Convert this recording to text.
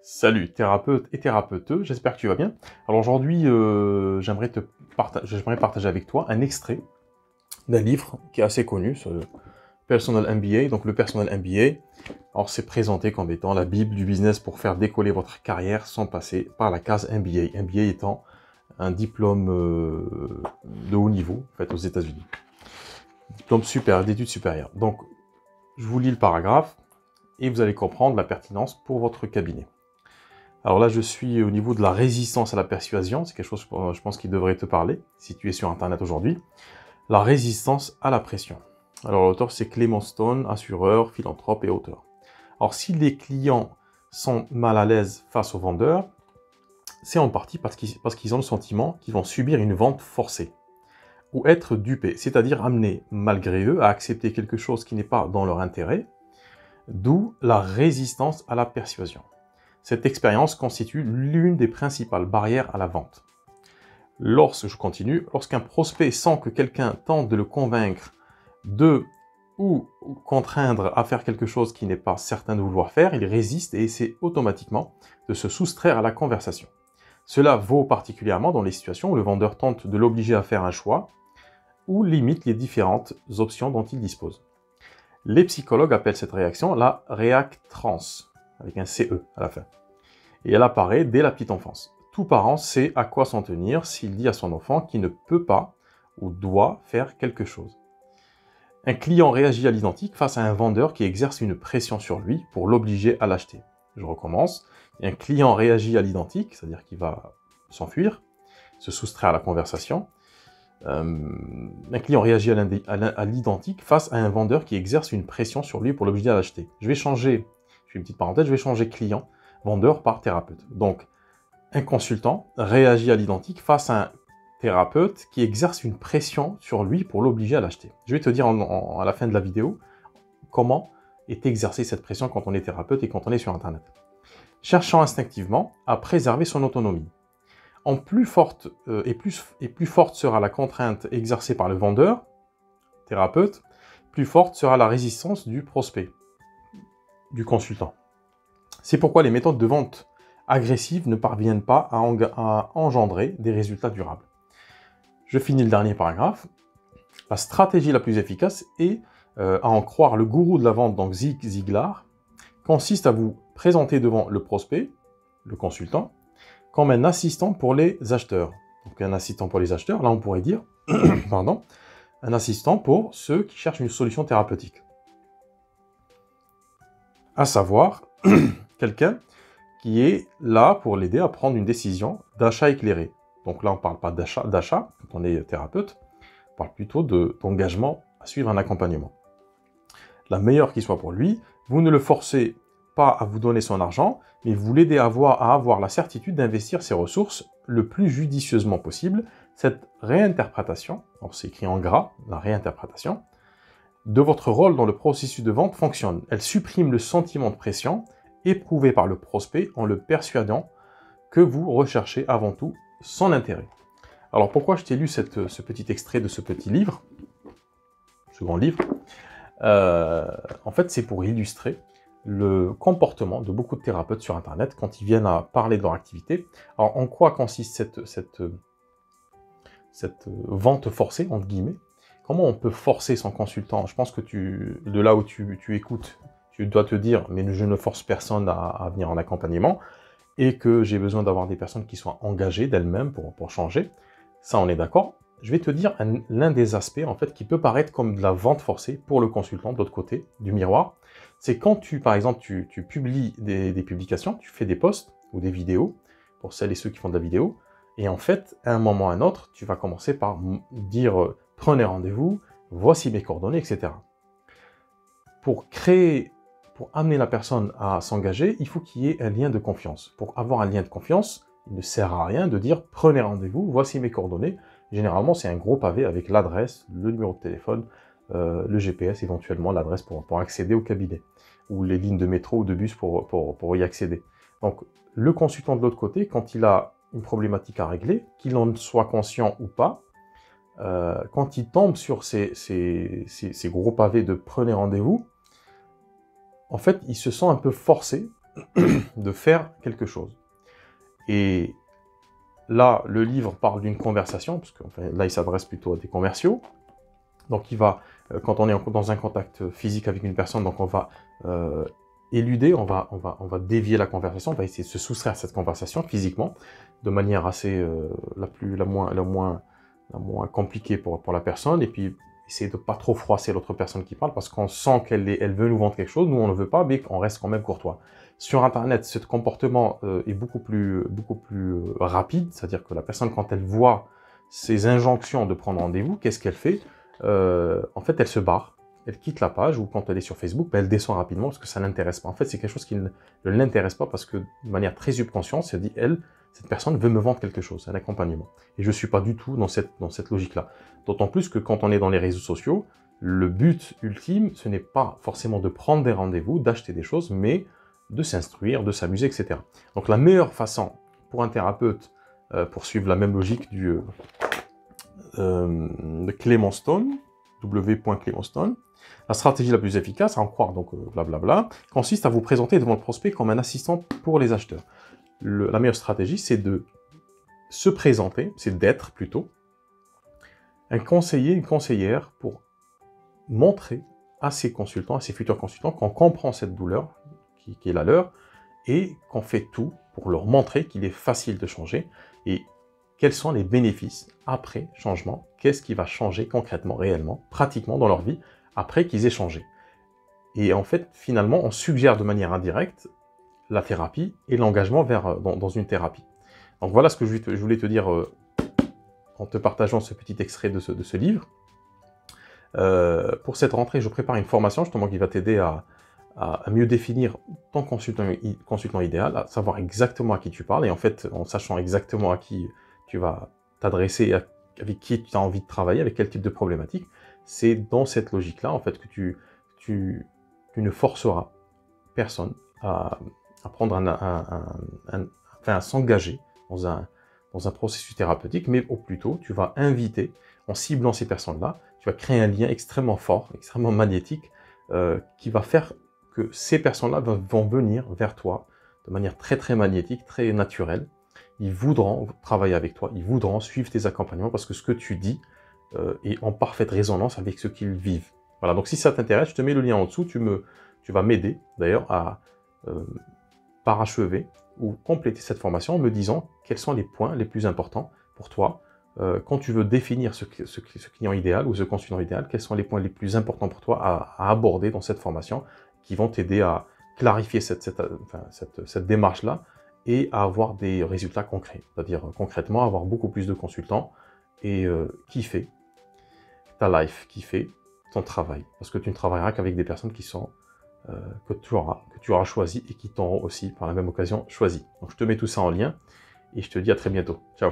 Salut thérapeute et thérapeuteux, j'espère que tu vas bien. Alors aujourd'hui, j'aimerais partager avec toi un extrait d'un livre qui est assez connu, ce Personal MBA. Donc le Personal MBA, alors c'est présenté comme étant la Bible du business pour faire décoller votre carrière sans passer par la case MBA. MBA étant un diplôme de haut niveau, en fait, aux États-Unis. Diplôme supérieur, d'études supérieures. Donc, je vous lis le paragraphe et vous allez comprendre la pertinence pour votre cabinet. Alors là, je suis au niveau de la résistance à la persuasion. C'est quelque chose, je pense, qui devrait te parler, si tu es sur Internet aujourd'hui. La résistance à la pression. Alors l'auteur, c'est Clément Stone, assureur, philanthrope et auteur. Alors si les clients sont mal à l'aise face aux vendeurs, c'est en partie parce qu'ils ont le sentiment qu'ils vont subir une vente forcée ou être dupés, c'est-à-dire amenés, malgré eux, à accepter quelque chose qui n'est pas dans leur intérêt, d'où la résistance à la persuasion. Cette expérience constitue l'une des principales barrières à la vente. Lorsqu'un prospect sent que quelqu'un tente de le convaincre de ou contraindre à faire quelque chose qu'il n'est pas certain de vouloir faire, il résiste et essaie automatiquement de se soustraire à la conversation. Cela vaut particulièrement dans les situations où le vendeur tente de l'obliger à faire un choix ou limite les différentes options dont il dispose. Les psychologues appellent cette réaction la réactrance, avec un CE à la fin. Et elle apparaît dès la petite enfance. Tout parent sait à quoi s'en tenir s'il dit à son enfant qu'il ne peut pas ou doit faire quelque chose. Un client réagit à l'identique face à un vendeur qui exerce une pression sur lui pour l'obliger à l'acheter. Je recommence. Un client réagit à l'identique, c'est-à-dire qu'il va s'enfuir, se soustraire à la conversation. Un client réagit à l'identique face à un vendeur qui exerce une pression sur lui pour l'obliger à l'acheter. Je fais une petite parenthèse, je vais changer client, vendeur par thérapeute. Donc, un consultant réagit à l'identique face à un thérapeute qui exerce une pression sur lui pour l'obliger à l'acheter. Je vais te dire à la fin de la vidéo comment est exercée cette pression quand on est thérapeute et quand on est sur Internet. Cherchant instinctivement à préserver son autonomie. Plus forte sera la contrainte exercée par le vendeur, thérapeute, plus forte sera la résistance du prospect, du consultant. C'est pourquoi les méthodes de vente agressives ne parviennent pas à engendrer des résultats durables. Je finis le dernier paragraphe. La stratégie la plus efficace est, à en croire le gourou de la vente, donc Zig Ziglar, consiste à vous présenter devant le prospect, le consultant, comme un assistant pour les acheteurs. Donc un assistant pour les acheteurs, là on pourrait dire, un assistant pour ceux qui cherchent une solution thérapeutique. À savoir, quelqu'un qui est là pour l'aider à prendre une décision d'achat éclairé. Donc là on ne parle pas d'achat quand on est thérapeute, on parle plutôt d'engagement à suivre un accompagnement. La meilleure qui soit pour lui, vous ne le forcez pas à vous donner son argent, mais vous l'aidez à avoir la certitude d'investir ses ressources le plus judicieusement possible. Cette réinterprétation, c'est écrit en gras, la réinterprétation, de votre rôle dans le processus de vente fonctionne. Elle supprime le sentiment de pression éprouvé par le prospect en le persuadant que vous recherchez avant tout son intérêt. Alors pourquoi je t'ai lu ce petit extrait de ce petit livre, ce grand livre, en fait c'est pour illustrer le comportement de beaucoup de thérapeutes sur Internet quand ils viennent à parler de leur activité. Alors, en quoi consiste cette vente forcée, entre guillemets? Comment on peut forcer son consultant? Je pense que de là où tu écoutes, tu dois te dire, mais je ne force personne à venir en accompagnement, et que j'ai besoin d'avoir des personnes qui soient engagées d'elles-mêmes pour changer. Ça, on est d'accord. Je vais te dire l'un des aspects, en fait, qui peut paraître comme de la vente forcée pour le consultant, de l'autre côté du miroir. C'est quand par exemple, tu publies des publications, tu fais des posts ou des vidéos, pour celles et ceux qui font de la vidéo, et en fait, à un moment ou à un autre, tu vas commencer par dire « prenez rendez-vous, voici mes coordonnées », etc. Pour amener la personne à s'engager, il faut qu'il y ait un lien de confiance. Pour avoir un lien de confiance, il ne sert à rien de dire « prenez rendez-vous, voici mes coordonnées ». Généralement, c'est un gros pavé avec l'adresse, le numéro de téléphone, le GPS, éventuellement l'adresse pour accéder au cabinet, ou les lignes de métro ou de bus pour y accéder. Donc, le consultant de l'autre côté, quand il a une problématique à régler, qu'il en soit conscient ou pas, quand il tombe sur ces gros pavés de « prenez rendez-vous », en fait, il se sent un peu forcé de faire quelque chose. Et là, le livre parle d'une conversation, parce que enfin, là, il s'adresse plutôt à des commerciaux. Donc, quand on est dans un contact physique avec une personne, donc on va éluder, on va dévier la conversation, on va essayer de se soustraire à cette conversation physiquement, de manière assez la moins compliquée pour la personne, et puis essayer de pas trop froisser l'autre personne qui parle, parce qu'on sent elle veut nous vendre quelque chose, nous on ne veut pas, mais on reste quand même courtois. Sur Internet, ce comportement est beaucoup plus rapide, c'est-à-dire que la personne, quand elle voit ces injonctions de prendre rendez-vous, qu'est-ce qu'elle fait? En fait, elle se barre, elle quitte la page, ou quand elle est sur Facebook, ben, elle descend rapidement parce que ça ne l'intéresse pas. En fait, c'est quelque chose qui ne l'intéresse pas parce que, de manière très subconsciente, elle dit, cette personne veut me vendre quelque chose, un accompagnement. Et je ne suis pas du tout dans cette logique-là. D'autant plus que quand on est dans les réseaux sociaux, le but ultime, ce n'est pas forcément de prendre des rendez-vous, d'acheter des choses, mais de s'instruire, de s'amuser, etc. Donc la meilleure façon pour un thérapeute, pour suivre la même logique de Clément Stone, W.Clément Stone, la stratégie la plus efficace, à en croire donc blablabla, consiste à vous présenter devant le prospect comme un assistant pour les acheteurs. La meilleure stratégie, c'est de se présenter, c'est d'être plutôt un conseiller, une conseillère pour montrer à ses consultants, à ses futurs consultants, qu'on comprend cette douleur qui est la leur et qu'on fait tout pour leur montrer qu'il est facile de changer et quels sont les bénéfices après changement, qu'est-ce qui va changer concrètement, réellement, pratiquement dans leur vie après qu'ils aient changé. Et en fait, finalement, on suggère de manière indirecte la thérapie et l'engagement dans une thérapie. Donc voilà ce que je voulais te dire en te partageant ce petit extrait de ce livre. Pour cette rentrée, je prépare une formation justement qui va t'aider à mieux définir ton consultant idéal, à savoir exactement à qui tu parles, et en fait, en sachant exactement à qui tu vas t'adresser, avec qui tu as envie de travailler, avec quel type de problématique, c'est dans cette logique-là, en fait, que tu ne forceras personne à prendre à s'engager dans un processus thérapeutique, mais au plutôt, tu vas inviter, en ciblant ces personnes-là, tu vas créer un lien extrêmement fort, extrêmement magnétique, qui va faire que ces personnes-là vont venir vers toi de manière très très magnétique, très naturelle. Ils voudront travailler avec toi, ils voudront suivre tes accompagnements parce que ce que tu dis est en parfaite résonance avec ce qu'ils vivent. Voilà, donc si ça t'intéresse, je te mets le lien en dessous, tu vas m'aider d'ailleurs à parachever ou compléter cette formation en me disant quels sont les points les plus importants pour toi quand tu veux définir ce client idéal ou ce consultant idéal, quels sont les points les plus importants pour toi à aborder dans cette formation qui vont t'aider à clarifier cette démarche-là et à avoir des résultats concrets. C'est-à-dire concrètement avoir beaucoup plus de consultants et kiffer ta life, kiffer ton travail. Parce que tu ne travailleras qu'avec des personnes qui sont que tu auras choisi et qui t'auront aussi par la même occasion choisi. Donc je te mets tout ça en lien et je te dis à très bientôt. Ciao.